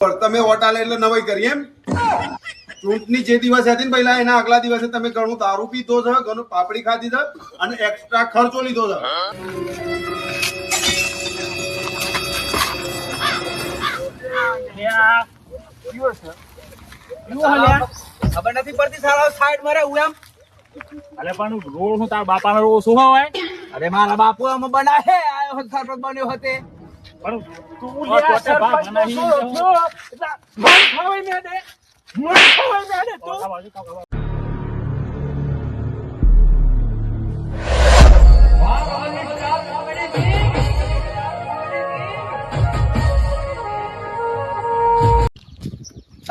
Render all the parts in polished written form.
તમે વોટ આલે એટલે નવાઈ કરી એમ? ચૂંટણી જે દિવસે હતી ને પહેલા એના આગલા દિવસે તમે ઘણું દારૂ પીધો છે, ઘણું પાપડી ખાધી છે અને એક્સ્ટ્રા ખર્ચો લીધો છે. ખબર નથી પડતી સાલા સાઈડ મારે હું એમ. અરે પણ રોડ હું તાર બાપાનો રોડ શું હોય? અરે મારા બાપુ આમ બનાવે આયો સરપંચ બન્યો હતે. પણ તું લ્યા સરપંચ નો શું એટલે મન ખવાય મે દે તું.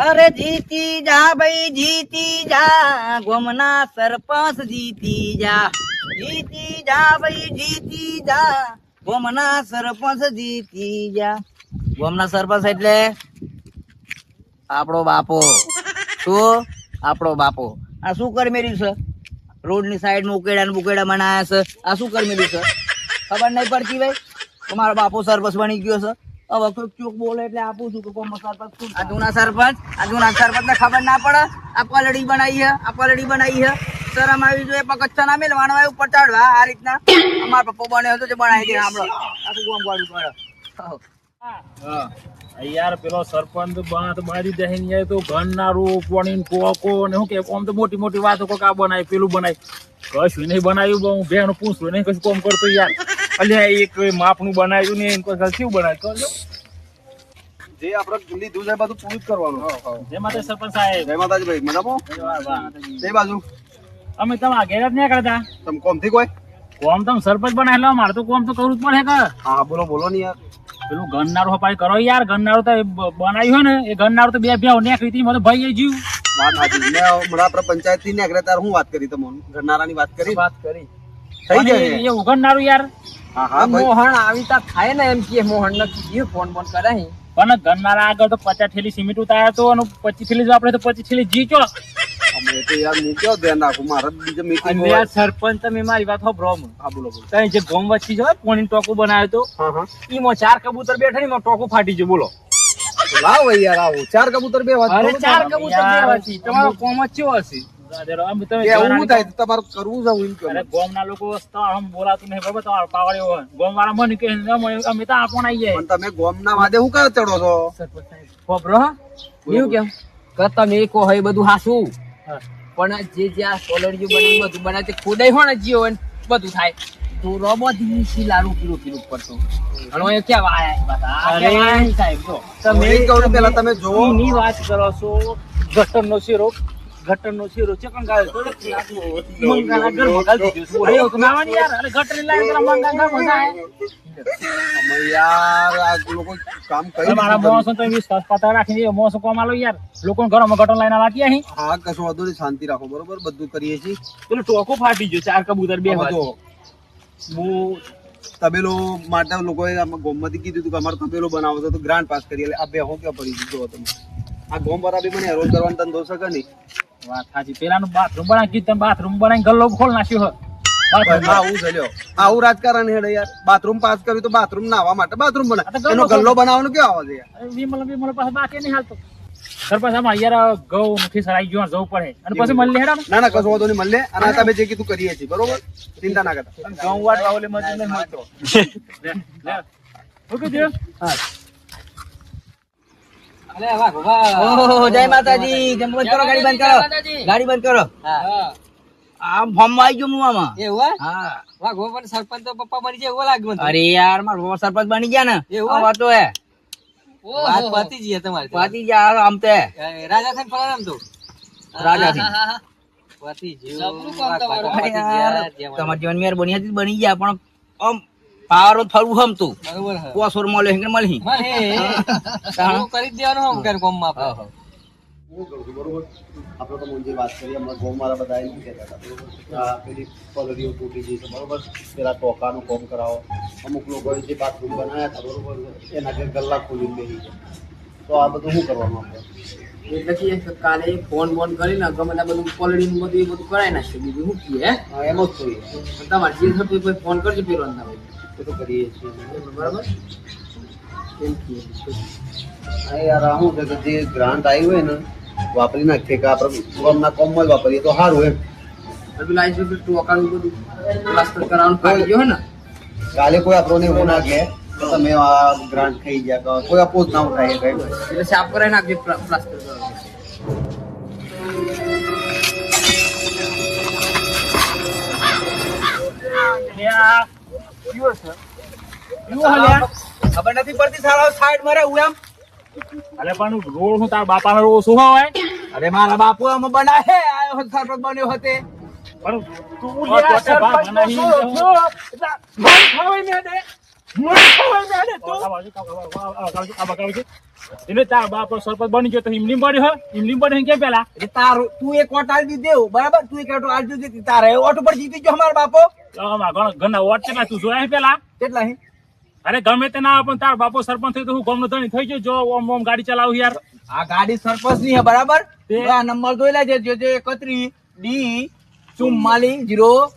અરે જીતી જા ભાઈ જીતી જા, ગોમના સરપંચ જીતી જા. જીતી જા ભાઈ જીતી જા, ગોમના સરપંચ જીતી જા. ગોમના સરપંચ એટલે આપણો બાપો. શું? આપણો બાપો. આ શું કરી મેળ્યું છે? રોડની સાઈડ ઉકેડા ને બુકેડા બનાયા છે. આ શું કરી મેળ્યું છે? ખબર નહીં પડતી ભાઈ. તમારો બાપો સરપંચ બની ગયો છે. હવે કોઈ ચોક બોલે એટલે આપું છું કે કોમ સરપંચ શું? આ જૂના સરપંચ ને ખબર ના પડે. આ પલડી બનાવી છે, આ પલડી બનાવી છે. શરમ આવી જોઈએ પગથિયા ના મેલવાનો હોય ઉપર ચડવા. આ રીતના અમારા પપ્પો બન્યો હતો તે બનાવી દે. સાંભળો આખું કોમ ગાડું પડે. યાર પેલો સરપંચ બાત મારી દે ને તો ઘરના રોપણી કોકો ને હું કે કોમ તો મોટી મોટી વાતો કોક આ બનાય પેલું બનાય. કશું નહીં બનાવ્યું. હું બેન પૂછું નહીં કશું કોમ કરતો યાર. અલ્યા એક માપનું બનાવ્યું ને એમ શું બનાવ્યું કરજો. જે આપણે લીધું છે બધું પૂરું જ કરવાનું. જય માતા સરપંચ સાહેબ. જય માતાજી ભાઈ. મજામાં? જય બાજુ. અમે તમારા ઘેર જ નહીં કરતા. તમે કોમથી કોઈ કોમ તમે સરપંચ બનાવેલો મારે તો કોમ તો કરવું જ પડે કે. હા બોલો બોલો ને યાર. પેલું ગન્નારું હપાઈ કરો યાર. ગન્નારું તો બનાવ્યું હોય ને એ ગન્નારું તો બે નેકરી હતી. મને ભાઈ જીવ વાત સાચી. મેં હમણાં આપણે પંચાયત થી નીકળ્યા ત્યારે હું વાત કરી તમને ઘરનારાની વાત કરી થઈ જાય એ ઉગન્નારું યાર. હા હા ભાઈ. મોહન આવી તા થાય ને એમ કે મોહન ને કીધું ફોન બોન કરે હી. પણ ગન્નારા આગળ તો 50 થેલી સિમેન્ટ ઉતાર્યા તો અને 25 થેલી જો આપણે તો 25 થેલી જીચો. અમે તો યાર હું કેવો ધ્યાન રાખું મારા બીજે મીટિંગ અને યાર સરપંચ તમે મારી વાત સાંભળો. હા બોલો બોલો. તઈ જે ગોમ વચ્ચે જો પોણી ટોકું બનાવ્યો તો હા હા ઈમાં 4 કબૂતર બેઠા ને ઈમાં ટોકું ફાટી ગયો. બોલો લાવ ભાઈ યાર આવો 4 કબૂતર બે વાત અરે કરો. 4 કબૂતર બેવાથી તમારો કોમ જ ચેવો હશે? અમે તમે એવું થાય તો તમારે કરવું છે હું એમ કહું. અરે ગોમના લોકો આમ બોલાતું નહીં બરાબર. તમારો પાવડ્યો હોય ગોમ વાળા મને કે અમે તો આપણ આવી જાય. પણ તમે ગોમના વાદે હું કાં ચડો છો? ખબરો હા એવું કેમ કે તમે કહો એ બધું હાસું. પણ જે જ્યાં સોલડીઓ બની બધું બનાવે તે ખોદાઈ હોય ને જીઓ હોય ને બધું થાય તો રોબોથી શીલા રૂપી પડતો. અને એ કેવા આયા અરે સાહેબ જો તમે એ કહું પેલા તમે જોવો ની વાત કરો છો. ગટરનો શીરો ચકન ગાય તો મંગાના ઘર મગાલ દીધું. અરે તો નાવાની યાર. અરે ગટર લાગે તો મંગા ઘર મજા આવે. અમે યાર આ લોકો કામ કરી મારા મોસો તો વિશ્વાસ પાતા રાખીને મોસો કોમ આલો યાર. લોકો ઘરમાં ગટર લઈને લાગી અહીં. હા કશું વાંધો નહીં. શાંતિ રાખો બરોબર. બધું કરીએ છીએ. પેલું ટોકો ફાટી ગયો. 4 કબૂતર બે જો હું તબેલો માટે લોકોએ ગોમમાંથી કીધું હતું કે અમારે તબેલો બનાવો છે તો ગ્રાન્ટ પાસ કરી. આ બે હું ક્યાં પડી દીધો તમે? આ ગોમ વાળા બી મને હેરોન કરવાનો ધંધો છે કે નહીં? વાત સાચી. પેલાનું બાથરૂમ બનાવી કીધું તમે બાથરૂમ બનાવીને ગલ્લો ખોલ નાખ્યો હોય. આવું છે લ્યો. આવું રાજકારણ હેડે યાર. બાથરૂમ પાસ કર્યું તો બાથરૂમ નાવા માટે બાથરૂમ બનાવે. એનો ગલ્લો બનાવવાનો ક્યાં આવે છે યાર? વિમલ પાસે બાકી નહીં હાલતો. સરપંચ આમાં યાર ઘઉં નથી સરાઈ ગયો જવું પડે અને પછી મળી હેડા. ના ના કશું વાંધો નહીં. મળે અને તમે જે કીધું કરીએ છીએ બરોબર. ચિંતા ના કરતા. ઘઉં વાળવા ઓલે મજૂર નહીં મળતો. ઓકે દેવ. હા અલે વાહ વાહ. ઓહો જય માતાજી. જમ બંધ કરો. ગાડી બંધ કરો. ગાડી બંધ કરો. હા આમ ફોર્મ માં આવી ગયો હું આમાં. એવું હા વાહ ગોપન સરપંચ તો પપ્પા બની જાય એવું લાગ્યું મને. અરે યાર મારો સરપંચ બની ગયા ને. એવું? આ વાતો હે વાત પતી જ તમારી. પાતી જા આમ તે રાજા થઈને ફરાર આમ તો રાજાથી. પતી અરે યાર, તમારા જીવન મહેરબાની હતી બની ગયા પણ આમ પાવર થવું હમ તું બરોબર હે. પોસોર મળે કે મળી કરી દેવાનું હમ કે કોમ માં આપણે. હું કરું છું બરોબર. આપણે તો મુંજી વાત કરીએ હમણાં ગોમ વાળા બધા એમ કહેતા હતા બરોબર. આ પેલી પલડીઓ તૂટી ગઈ છે બરોબર. પેલા ટોકાનું કોમ કરાવો. અમુક લોકોએ જે બાથરૂમ બનાવ્યા હતા બરોબર એના જે ગલ્લા ખોલીને બેસી ગયા. તો આ બધું શું કરવાનું આપણે? એટલે કે કાલે ફોન બોન કરીને ગમે તે બધું પલડી બધું એ બધું કરાવી નાખશે. બીજું શું કીએ હા એમ જ જોઈએ. તમારે જે થતું કોઈ ફોન કરજો પેલો ના એ તો કરીએ છીએ બરાબર. હા યાર શું છે કે જે ગ્રાન્ટ આવી હોય ને વાપરી નાખીએ કે આપણે ગામના કોમમાં જ વાપરીએ તો સારું એમ. પેલું આઈસ બધું ટોકાનું બધું પ્લાસ્ટર કરવાનું પાડી ગયો હે ને કાલે કોઈ આપણને એવું ના કહે કે તમે આ ગ્રાન્ટ ખાઈ ગયા કે કોઈ અપોઝ ના ઉઠાય કઈ. એટલે સાફ કરાવી નાખજે પ્લાસ્ટર કરવાનું. ખબર નથી પડતી સારો સાઈડ મારે હું એમ અરે પણ રોડ હું તાર બાપાનો રોડ શું હોય અરે મારા બાપુ આમ બનાવે આયો હતો સરપંચ બન્યો હતે પણ તું લ્યા સરપંચ નો શું છો એટલે મન ખાવે ને દે મન ખાવે ને દે તો એટલે તાર બાપો સરપંચ બની ગયો તો ઇમલી બની હો ઇમલી બની કે પેલા એટલે તારું તું એક વોટ આલી દીધો બરાબર તું એક વોટ આલી દીધી તારે વોટ ઉપર જીતી ગયો અમારો બાપો ઘણા વોટ કેટલા તું જોયા પેલા કેટલા હે અરે ગમે તે ના પણ તાર બાપો સરપંચ થઈ તો હું ગામનો ધણી થઈ ગયો જો ઓમ ઓમ ગાડી ચલાવું યાર આ ગાડી સરપંચ ની હે બરાબર તે- આ નંબર જોઈ લેજે જે 31 D4404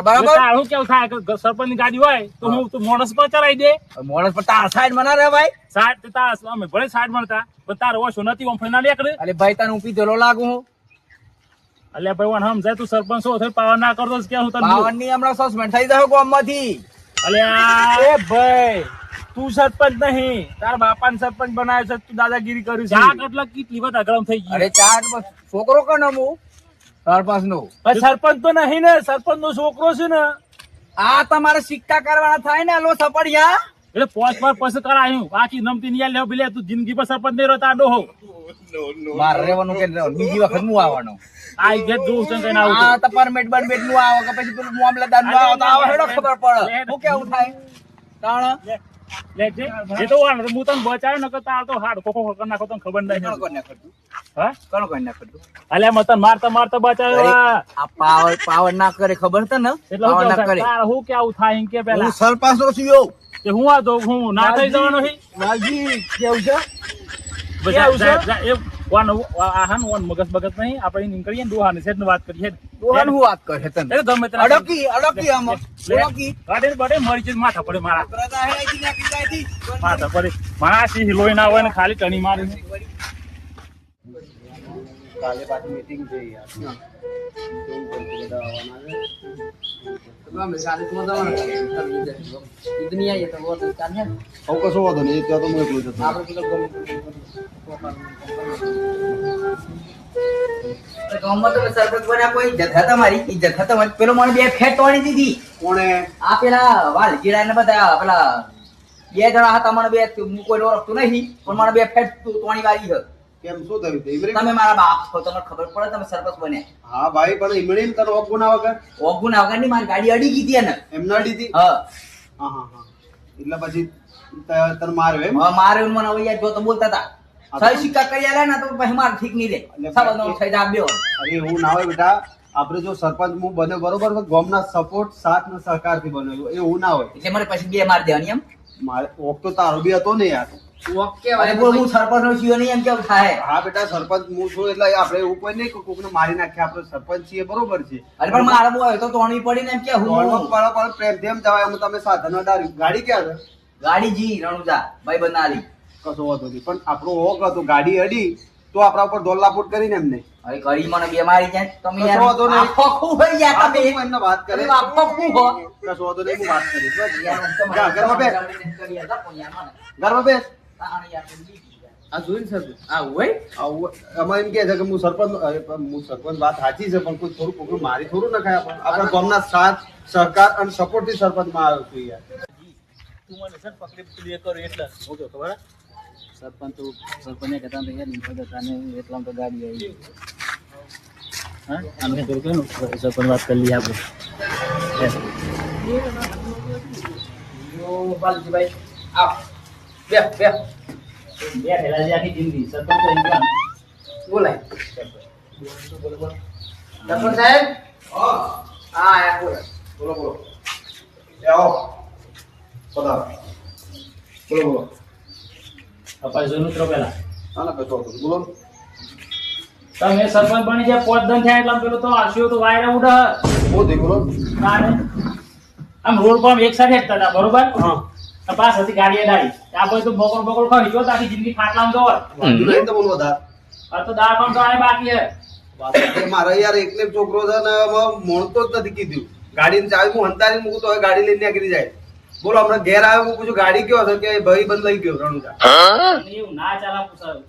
બરાબર તાર શું કેવું થાય કે સરપંચ ની ગાડી હોય તો હું તું મોણસ પર ચલાવી દે મોડસ પર તાર સાઈડ માં ના રે ભાઈ સાઈડ તે તાર અમે ભલે સાઈડ મળતા પણ તાર ઓછો નથી ઓમ ફેના લેકડે અલે ભાઈ તને હું પીધેલો લાગુ હું અલ્યા ભાઈ વન સમજાય તું સરપંચ છો થઈ પાવર ના કરતો કે હું તને પાવન ની હમણાં સસ્પેન્ડ થઈ જાવ ગામમાંથી અલ્યા એ ભાઈ તું સરપંચ નહીં તાર બાપાને સરપંચ બનાવે છે તું દાદાગીરી કરી છે ચા કેટલા કેટલી બધા ગરમ થઈ ગઈ અરે ચાર છોકરો કનો હું સરપંચ નો પણ સરપંચ તો નહીં ને સરપંચ નો છોકરો છે ને આ તમારે સિક્કા કરવાના થાય ને લો સપડિયા એટલે પોસ્ટ પર પછી કરાયું બાકી નમતી નહીં લે બિલે તું જિંદગી પર સરપંચ નહીં રહેતા ડોહો મારે રહેવાનું કે બીજી વખત હું આવવાનો આ જે જોઉં છે કઈ આવું આ તો પરમિટ બનમિટ નું આવો કે પછી પેલું મામલતદાર નું આવો તો આવો હેડો ખબર પડે હું કેવું થાય તાણ લે જે એ તો વાળ હું તને બચાવ્યો ન કરતા આ તો હાડ કોકો કરી નાખો તને ખબર નહીં કોણ કોણ નાખતું હા કોણ કોણ નાખતું અલ્યા મત મારતા મારતા બચાવ્યો આ પાવર ના કરે ખબર છે ને એટલે હું પાવર ના કેવું કરે તાર હું કેવું થાય એમ કે પેલા હું સરપંચ નો છું કે હું આ તો હું ના થઈ જવાનો છે વાલજી કેવું છે બસ એ વન આહાન વન મગજ બગજ નહીં આપણે નીકળીએ ને દોહાને સેટ વાત કરીએ દોહન હું વાત કરે તને એ ગમે તે અડકી આમ અડકી ગાડી બડે મરી જ માથા પડે મારા પ્રજા હે આઈથી નાખી જાયથી માથા પડે મારા સી લોહી ના હોય ને ખાલી ટણી મારે કાલે પાછી મીટિંગ છે યાર કેવું પડશે બધા આવવાના છે. इतनी आई है तो वो चाल है આવું કશો વાંધો નહીં એ ત્યાં તો હું એકલો જ હતો. ગામમાં તો સરપંચ બન્યા કોઈ ઇજ્જત હતા તમારી ઇજ્જત હતા તમારી પેલો મને બે ફેટ તોડી દીધી કોણે આ પેલા વાલજીરા ને બધા પેલા બે જણા હતા મને બે હું કોઈ ઓળખતો નહીં પણ મને બે ફેટ તોડી વાળી છે કેમ શું થયું હતું? ઇમરાન? તમે મારા બાપ છો તમને ખબર પડે તમે સરપંચ બન્યા હા ભાઈ પણ ઇમરાન તને ઓફ ગુના વગર ઓગુના વગર ની મારી ગાડી અડી ગઈ હતી ને એમના દીધી હા હા હા હા એટલે પછી તને માર્યો એમ હવે મારે મને હવે યાર જો તો બોલતા હતા સહી સિક્કા કરી આલે ને તો પછી મારે ઠીક નહીં રે સાબત નો થઈ જા બેઓ અરે એવું ના હોય બેટા આપણે જો સરપંચ હું બન્યો બરોબર તો ગામના સપોર્ટ સાથ ને સહકારથી બન્યો એવું ના હોય એટલે મારે પછી બે માર દેવાની એમ મારે ઓફ તો તારો બી હતો ને યાર ओके અરે બોલ હું સરપંચ નો છીએ નહીં એમ કેવું થાય હા બેટા સરપંચ હું છું એટલે આપણે એવું કોઈ નહીં કે કોકને મારી નાખીએ આપણે સરપંચ છીએ બરોબર છે અરે પણ મારે બોય તો તોણી પડી ને એમ કે દોડમાં હું પણ પ્રેમ તેમ જવાય એમ તમે સાધન અડાડ્યું ગાડી ક્યાં છે ગાડી જી રણુજા ભાઈ બનાલી કશો વાંધો નહીં પણ આપણો હોક હતો ગાડી અડી તો આપણા ઉપર દોલ્લાપોટ કરીને એમને અરે ઘડી મને બે મારી જાય તમે કશો યાર વાંધો નહીં. આખો ખૂબ હોય યાર આ તો તમે હું એમને વાત કરે તમે આખો ખૂબ હો કશો વાંધો નહીં હું વાત કરીશ બસ. યાર જા, ઘરમાં બેસ ઘરમાં બેસ आ जोइन सर आ होय આવું એમાં એમ કે છે કે હું સરપંચ અરે પણ હું સરપંચ વાત સાચી છે પણ કોઈ થોડું કોકનું મારી થોડું નખાય આપણા ગામના સાથ સહકાર અને સપોર્ટ થી સરપંચમાં આવ્યો છું યાર તું મને સર પકડી પકડી કરો એટલે હું તો ખબર सरपंच तो सरपंच ने कहता था यार इन पर जाने એટલા તો ગાડી આવી હા અમે તો કેમ સરપંચ વાત કરી લી આપણે યો બાલજી ભાઈ આવ બે બે બે હેલા આખી જિંદગી સરપંચ તો ઇન્સાન બોલાય સરપંચ સાહેબ હા આયા બોલો બોલો બોલો એ આવો પધારો બોલો બોલો અપાય જોનું તો પેલા ના ના કશો વાંધો નહીં. બોલો તમે સરપંચ બની જાય 5 દન થાય એટલે પેલો તો આશયો તો વાયરા ઉડે બહુ થઈ બોલો આમ રોડ પર આમ એક સાથે હેડતા હતા બરોબર હા પાસ હતી ગાડી અડાડી આ બધું તો બકોડ બકોડ ખાઈ ગયો તો આખી જિંદગી ખાટલામાં દોડ વાંધો નહીં તમને વધારે આ તો દાળ પણ તો આને બાકી હે વાત છે, મારા યાર એકને એક છોકરો છે ને હવે મોણતો જ નથી કીધું ગાડીની ચાવી હું હંતારી મૂકું તો હવે ગાડી લઈને નીકળી જાય. બોલો હમણાં ઘેર આવ્યો હું પૂછું ગાડી કયો છે કે ભાઈ બંધ લઈ ગયો રણુજા. એવું ના ચાલે પૂછાય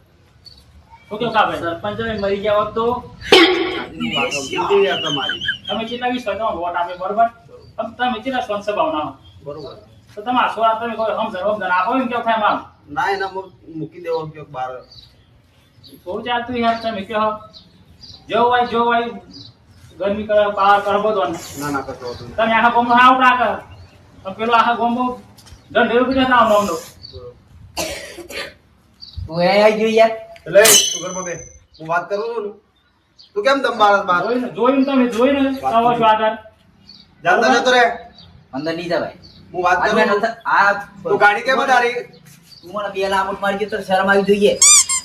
શું કેવું કાપે સરપંચ મરી ગયા હોત તો યાર તમારી તમે કેટલા વિશ્વાસ તમારો વોટ આપે બરોબર તમે કેટલા સ્વચ્છ ભાવના બરોબર તો તમારા સોળા તમે કોઈ સમજણ આપો એમ કેવું થાય મારું ના એના મૂકી દેવો કયો બાર થોડું ચાલતું યાર તમે કહો જો હોય ગરમી કરે પાર કરે બધો ના ના કશો વાંધો નહીં. તમે આખા ગોમનો આઉટ રાખે તો પેલો આખા ગોમો ઢેર રૂપિયા ના આવનો તું એ આવી ગયો યાર. એટલે તું ઘરમાં બે હું વાત કરું છું ને તું કેમ દમ બાર બાર જોઈને આવો છો આગળ જાણતા જતો રે અંદર નહીં જવાય. હું વાત આ કરું મેં છું. નથી- આ તું ગાડી કેમ અડાડી તું મને બે લામટ મારી ગયો તો શરમ આવી જોઈએ.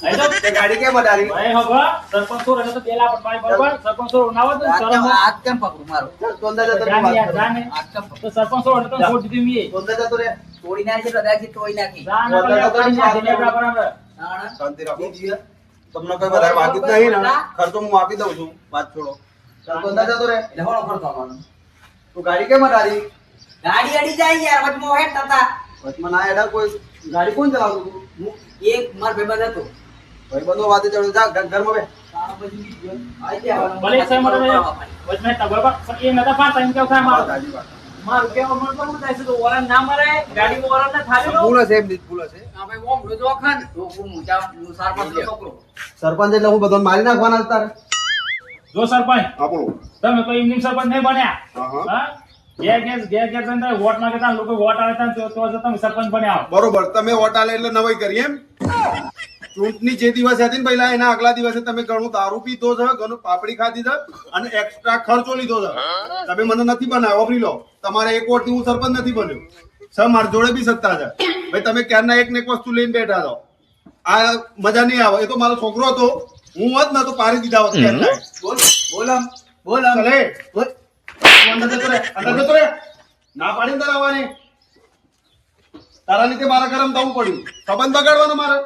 અહીં તો તે ગાડી કેમ અડાડી ભાઈ હવે સરપંચ તો રહે તો પેલા પણ મારી બરોબર સરપંચ તો ના હોત ને હાથ કેમ- શરમ હાથ કેમ પકડું મારો? તો અંદર જતો રે, જાને વાત યાર, કરું. જાને. હાથ કેમ પકડું? તો સરપંચ તો હતો ને છોડ દીધી મીએ. તો અંદર જતો રે તોડી નાખી તો દાદાજી તોડી નાખી. જાને આપણે આપણે જાને લેબડા બરાબર. તાણ. શાંતિ રાખો તમને કોઈ વધારે વાગી જ નહીં ને ખર્ચો હું આપી દઉં છું વાત છોડો ચાલ તો અંદર જતો રે એટલે હોળો ફરતો આવવાનો. તું ગાડી કેમ અડાડી ગાડી અડી જાય યાર વચમાં હેઠ થતા. વચમાં ના એડા કોઈ ગાડી કોણ ચલાવતું હતું? એક માર ભાઈબંધ હતો. ભાઈ બંધો વાતે ચડો જા ઘરમાં બે તાણ પછી ગયો. આઈ ગયા ભલે એક સમય માટે વચમાં હતા બરાબર પણ એ નતા પાડતા એમ કેવું થાય મારું તાજી વાત મારું કેવા મન તો શું થાય છે તો વરાન ના મરાય ગાડીમાં વરાન ના થાલી લો ભૂલ હશે એમ દીધ ભૂલ હશે આ ભાઈ ઓમ રોજો ખાન તો હું મોટા સરપંચનો છોકરો. સરપંચ એટલે હું બધાને મારી નાખવાના હતા તારે જો સરપંચ હા બોલો તમે કોઈ એમની સરપંચ નહીં બન્યા હા. હા ઘેર જઈને વોટ માંગતા લોકો વોટ આવે તો જ તમે સરપંચ બન્યા બરોબર તમે વોટ આલે એટલે નવાઈ કરી એમ ચૂંટણી જે દિવસે હતી ને પહેલા એના આગલા દિવસે તમે ઘણું દારૂ પીધો છે ઘણું પાપડી ખાધી છે અને એક્સ્ટ્રા ખર્ચો લીધો છે તમે મને નથી બનાવ્યો વાપરી લો તમારે એક વોટથી હું સરપંચ નથી બન્યો સર મારી જોડે બી સત્તા છે ભાઈ તમે ક્યારના એક ને એક વસ્તુ લઈને બેઠા છો આ મજા નહીં આવે એ તો મારો છોકરો હતો હું હોત ને તો પાડી દીધા હોત ક્યારના. બોલ બોલ આમ. ચલે બોલ તું અંદર જતો રે ના પાડીને તારે આવવાની તારા લીધે મારા ગરમ થવું પડ્યું સંબંધ બગાડવાનો મારે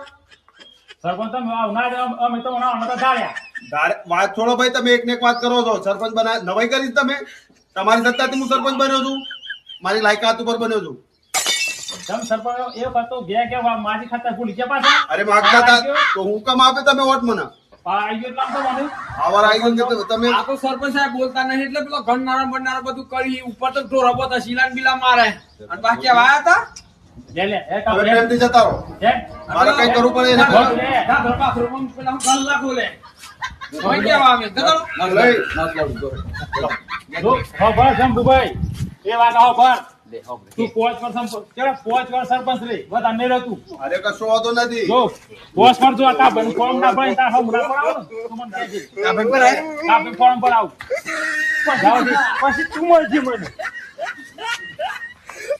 સરપંચ તમે આવ ના જાવ, અમે તો ના નતા ધાર્યા વાત છોડો ભાઈ તમે એક ને એક વાત કરો છો સરપંચ બના નવાઈ કરી તમે તમારી સત્તાથી હું સરપંચ બન્યો છું મારી લાયકાત ઉપર બન્યો છું તમે સરપંચ એ કરતો કે માજી ખાતા ભૂલી ગયા પાછા અરે માગતા હતા તો હું કામ આપે તમે વોટ મને આવી ગયો એટલા તો મને આવાર આવી ગયો કે તમે આ તો સરપંચ સાહેબ બોલતા નહીં એટલે પેલો ગણનારા બનનારા બધું કરી ઉપર તો ઢોરો બધા શીલાન બીલા મારે અને બાકી આ વાયા હતા લે એ કામ હવે લે પ્રેમથી જતા રહો લે. મારે કઈ કરવું પડે એને કરો. લે. ઢાઢર બાથરૂમ પેલા હું ગણ લાખો લે હવે કેવા આવે ગદડો લઈ. જો હો ભર શંભુભાઈ એ વાત હો ભર તું 5 સરપંચ રે બધા નહીં રહેતું અરે કશો વાંધો નથી જો 5 પર જો આ બન ફોર્મ ના ભરી તા હમ ના પડાવ તું મને કહેજે આ ભાઈ પર આય. આ ફોર્મ પર આવ પણ જાવ દે. પછી તું મરજી મને